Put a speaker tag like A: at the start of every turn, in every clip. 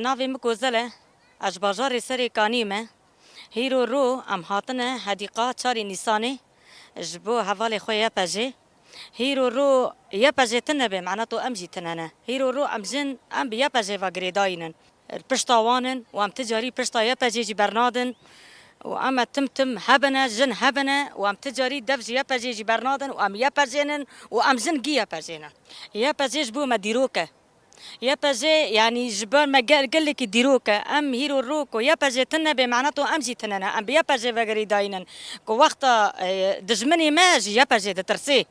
A: ناوی مکوزله اج بازار سری کانیمه هیرو رو ام هاتنه حدیقه 4 نیسانی جبو حوالی خویا پجه هیرو رو یا پجه تنبه معناتو امجی تننه هیرو رو امجن ام بیا پجه و گریداینن پشتاوانن و ام تجاری پشتا یا پجه جی برنادن و ام تم هبنه جن هبنه و ام تجاری دفج یا پجه جی برنادن و ام یا پجنن و ام جن گیا پجنن یا پجه جبو مدیروکه يا باجي يعني جبال ما قال لك يديروك ام هيرو روكو يا باجي تنبي معناته امجي تننا ام يا باجي فغري داينن كو وقت دجمني ماجي يا باجي ترسي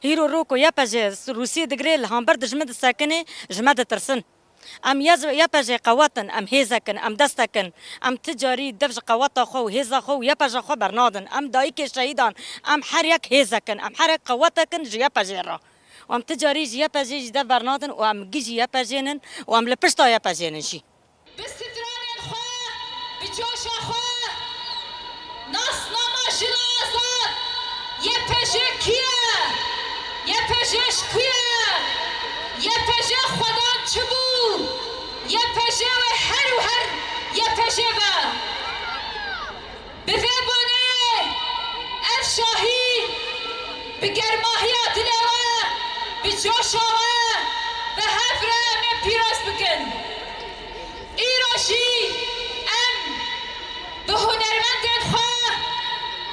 A: هيرو روكو يا باجي روسي دغريل هامبر دجمد ساكنه جمد ترسن ام يا باجي قواتن ام هيزكن ام دستكن ام تجاري دفج قوات خو هيزا خو يا باجي خو برنادن ام دايك شهيدان ام حريك هيزكن ام حريك قواتكن يا باجي وام تجاري جيا باجي دا برنادن وام جيجي يا باجينن وام لبشتا يا باجينن شي
B: باستدران الخوا بجوش اخوا ناس نماشي آزاد يا باجي كيا يا باجيش كيا يا باجي خدان چبو يا باجي وهر وهر يا باجي با بفي بوني الشاهي بگرماهيات الهوا بجوشاوه به هفره من پیراز بکن ایراشی ام به هنرمندن خواه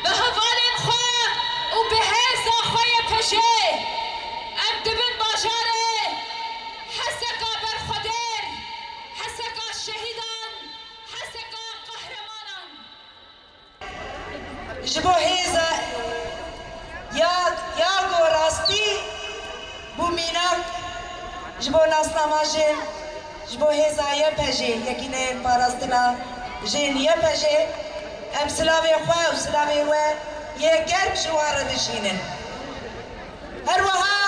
B: به هوالن خواه و به هزا خواه پشه ام دبن باجاره حسکا برخودر حسکا شهیدان حسکا قهرمانان
C: جبو هزا یا گو راستی بومینک جبو ناسنامه جن جبو هزایه پجه یکینه پاراستنا جن یه پجه ام سلاوی خواه و سلاوی و یه گرم جوار نشینن هر وها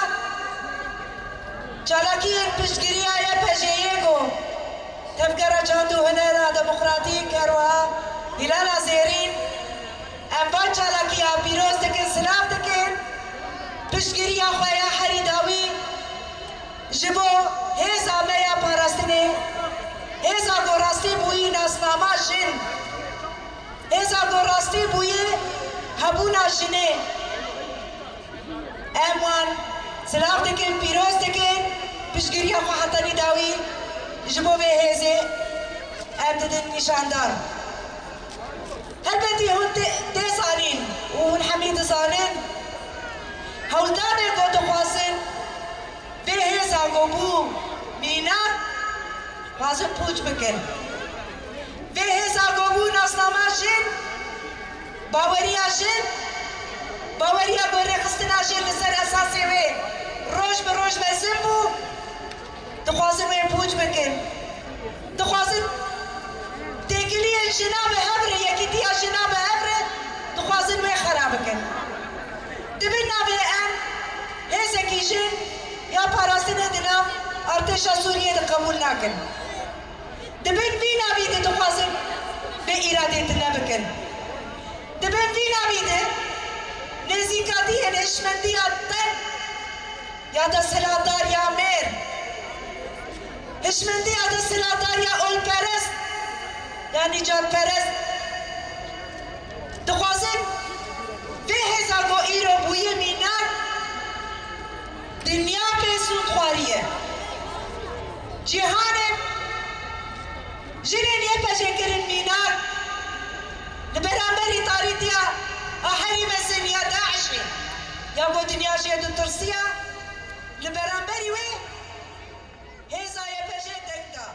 C: چالاکی پشگیری یه پجه یه گو تفکر جاندو هنر دموکراتیک هر وها هلال زیرین ام با چالاکی ها پیروز دکن سلاف دکن پشگیری خواه یا حریداوی جبو هزا میا پاراستنه هزا گوراستی بویی ناسنامه جن هزا گوراستی بویی هبونا جنه اموان سلاف دکن پیروز دکن پشگیری خواه حتانی داوی جبو به هزه ام ددن نشاندار هلبتي هون تسانين وهون حميد صانين هولدان القوت خواسن بهزا قبو مينات وازم پوچ بکن بهزا قبو ناسنامه جن باوریا جن باوریا گوره خستنا جن لسر اساسی وی روش بروش بزن بو دخواسن وی پوچ بکن دخواسن تيجي الجناب هبره يكي دي الجناب هبره دخوازن وي خرابكن دبنا بأن هزا كيجن يا باراستنا دنا ارتشا سوريا قبول ناكن دبن فينا بيده دخوازن بإرادتنا بكن دبن فينا بيده نزيكاتي انشمندي الطن يا دا سلادار يا مير هشمندي يا دا سلادار يا اول پرست يعني جان پرست دخوازم به هزاگو ایرو بوی مینک دنیا به سود خواریه جهان جنین یه پجه کرن مینک لبرانبری تاریتیا احریم سنیا داعشی یا گو دنیا جهدو ترسیا لبرانبری وی هزا یه پجه دنگا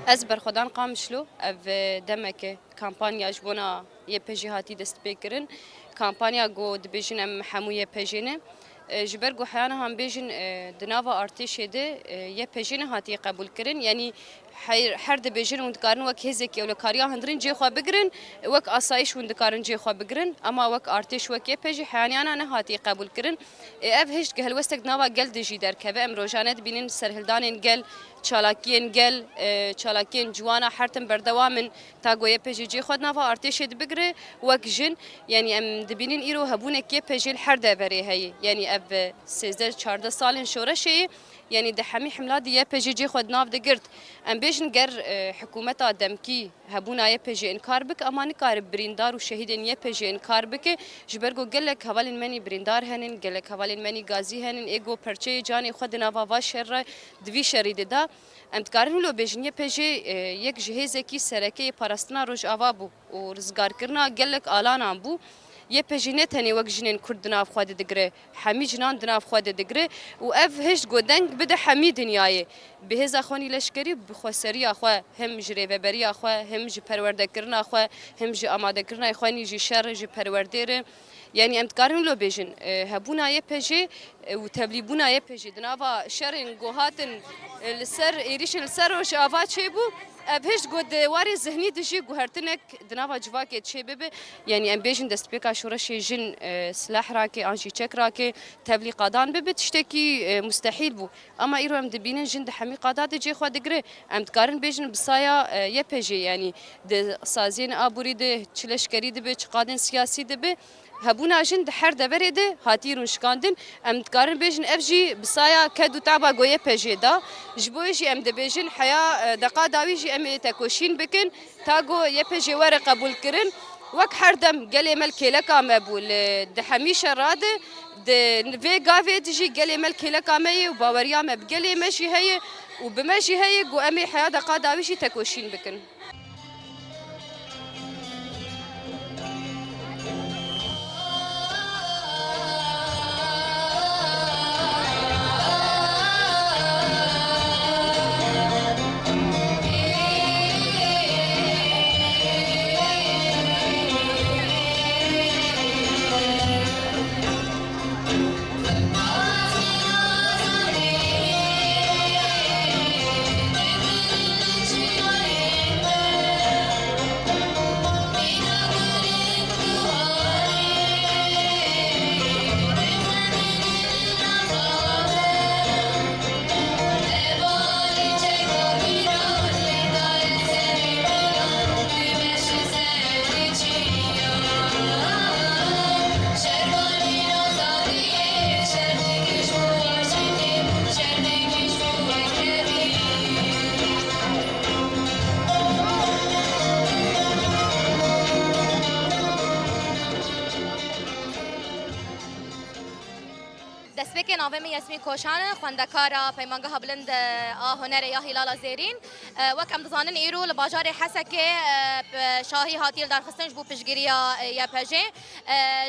D: از برخودان قامشلو اف دمک کمپانیا جبونا یه پژی هاتی دست بکرن کمپانیا گو دبیجن ام حمو یه پژینه جبر گو حیانا هم بیجن دناوا ارتش ده یه پژین هاتی قبول کرن یعنی هر دبیجن وندکارن وک هزکی اول کاریا هندرین جی خو بگرن وک آسایش وندکارن جی خو بگرن اما وک ارتش وک یه پژی حیانا نه هاتی قبول کرن اف هیچ گهل وستک ناوا گل دجی در کبه ام روزانه بینن سرهلدان گل چالاکین گل چالاکین جوانا حرتم بردوامن تا گویه پژی جی خود ناوا ارتش بگره وک جن یعنی ام دبینن ایرو هبونه کی پژی هر دبری هی یعنی اف 13 14 سالن شورشی يعني دحمي حملات يا بيجي جي خود ناف دقرت ام بيجن گر حكومتا دمكي هبونا يا بيجي انكار بك اما نكار بريندار وشهيدين يا بيجي انكار بك جبرگو قالك هوالين مني بريندار هنن قالك هوالين مني غازي هنن ايگو پرچه جاني خود نافا شر دوی شرید دا ام تکارن لو بيجن يا بيجي یک جهیز کی سرکی پرستنا روج آوا بو و رزگار کرنا قالك آلانا بو یه پژینه تنی وقت جنین کرد ناف خواده دگره حمی جنان دناف خواده دگره و اف هشت گودنگ بده حمی دنیای به هزا خونی لشکری بخواسری آخوا هم جری وبری آخوا هم ج پرورده کرنا آخوا هم ج آماده کرنا خونی ج شر ج پروردره يعني ام تقارن لو بيجن هبونا يا بيجي وتبليبونا يا بيجي دنافا شرين جوهاتن السر إيريش السر وش آفات شيبو بهش قد واري ذهني دشي جوهرتنك دنافا جواكي تشيبه يعني ام بيجن دست بيكا شورشي جن سلاح راكي انشي تشك راكي تبلي قادان بتشتكي مستحيل بو اما ايرو ام دبينن جن دحمي قادات جي خو دغري ام تقارن بيجن بصايا يا بيجي يعني د سازين ابوري د چلشكري د بي قادن سياسي د بي هبونا جن د هر دبرې ده هاتیرون شکاندن ام تقارن بيجن افجي بصايا كدو تابا گويه بيجي دا جبويجي ام د بيجن حيا دقا داويجي ام تكوشين بكن تاغو يبيجي ور قبول كرن وك هردم قال ملكي لك مبول د حميشه راده د في غافي تجي قال ملكي لك مي وباوريا مبقلي ماشي هي وبماشي هي جو امي حيا دقا داويجي تكوشين بكن
E: دەستپێکێ ناوێمی یاسمین کۆشانە خوێندەکارە پەیمانگەها بلند هونەرە یا هیلالا زێرین وەک ئەم دەزانن ئیرۆ لە باژارێ حەسەکێ شاهی هاتیە دارخستنش بوو پشگیریە یاپەژێ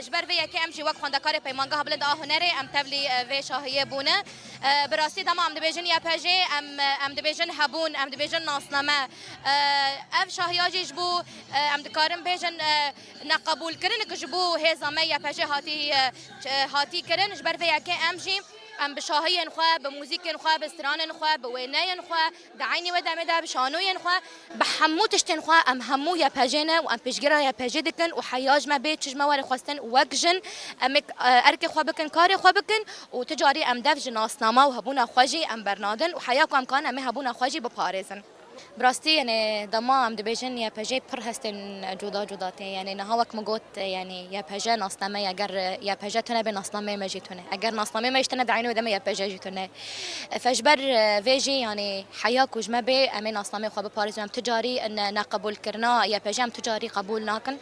E: ji ber vê yekê em jî wek xwendekarê peymangeha bilind a hunerê em tevlî vê şahiyê bûne bi rastî dema em dibêjin yepêjê em dibêjin hebûn em dibêjin nasname ev şahiya jî ji bo em dikarin bêjin neqebûlkirin ji bo hêza me yepêjê hatî kirin ji ber vê yekê em jî ام بشاهین خو به موزیکن خو به استرانن خو به وینین خو دعینی و دمدا بشانوین خو به همو تشتن خو ام همو یا پجنه و ام پجگرا یا پجدکن و حیاج ما بیت چشمه ور خواستن وگجن ام ارک خو بکن کار خو بکن و تجاری ام دف ناسنامه و هبونا خوجی ام برنادن و حیا کو امکان ام هبونا خوجی به پاریزن براستی يعني دما ام دبيجن يا بجي پر هستن جدا جداته يعني نهاوك مگوت يعني يا بجي ناسنامه اگر يا بجي تنه به ناسنامه مجيتونه اگر ناسنامه مجتنه دعينه دم يا بجي جيتونه فجبر فيجي يعني حياك وجمه به امين ناسنامه خو به پاریس ام تجاری ان نقبول کرنا يا بجي ام تجاری قبول ناکن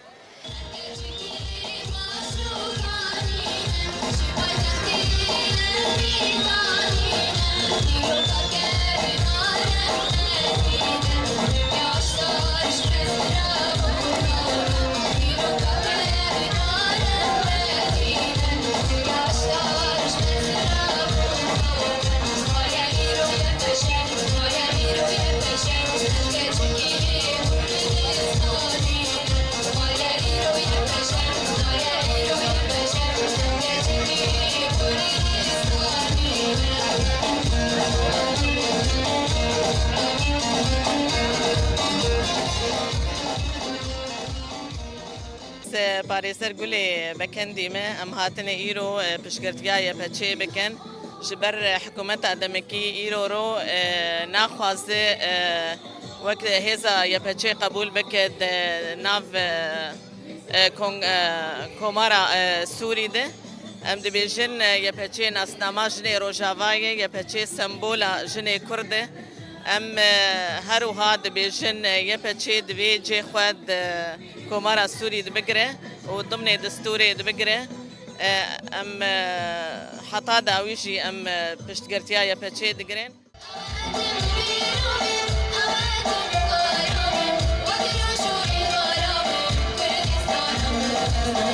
F: پاریسر گلی بکندی ما ام هاتن ایرو پشگرتیا یا پچه بکن جبر حکومت آدمکی ایرو رو نخواسته وقت هزا یا پچه قبول بکد ناو کومارا سوری ده ام دبیجن یه پچه ناسناما جنه روژاوایه یه پچه سمبولا جنه کرده ام هر وها دبیجن یه پچه دوی جه خود کمارا سوری دبگره و ضمن دستوری دبگره ام حتا داویجی ام پشتگرتیا یه پچه دگرین
B: Thank you.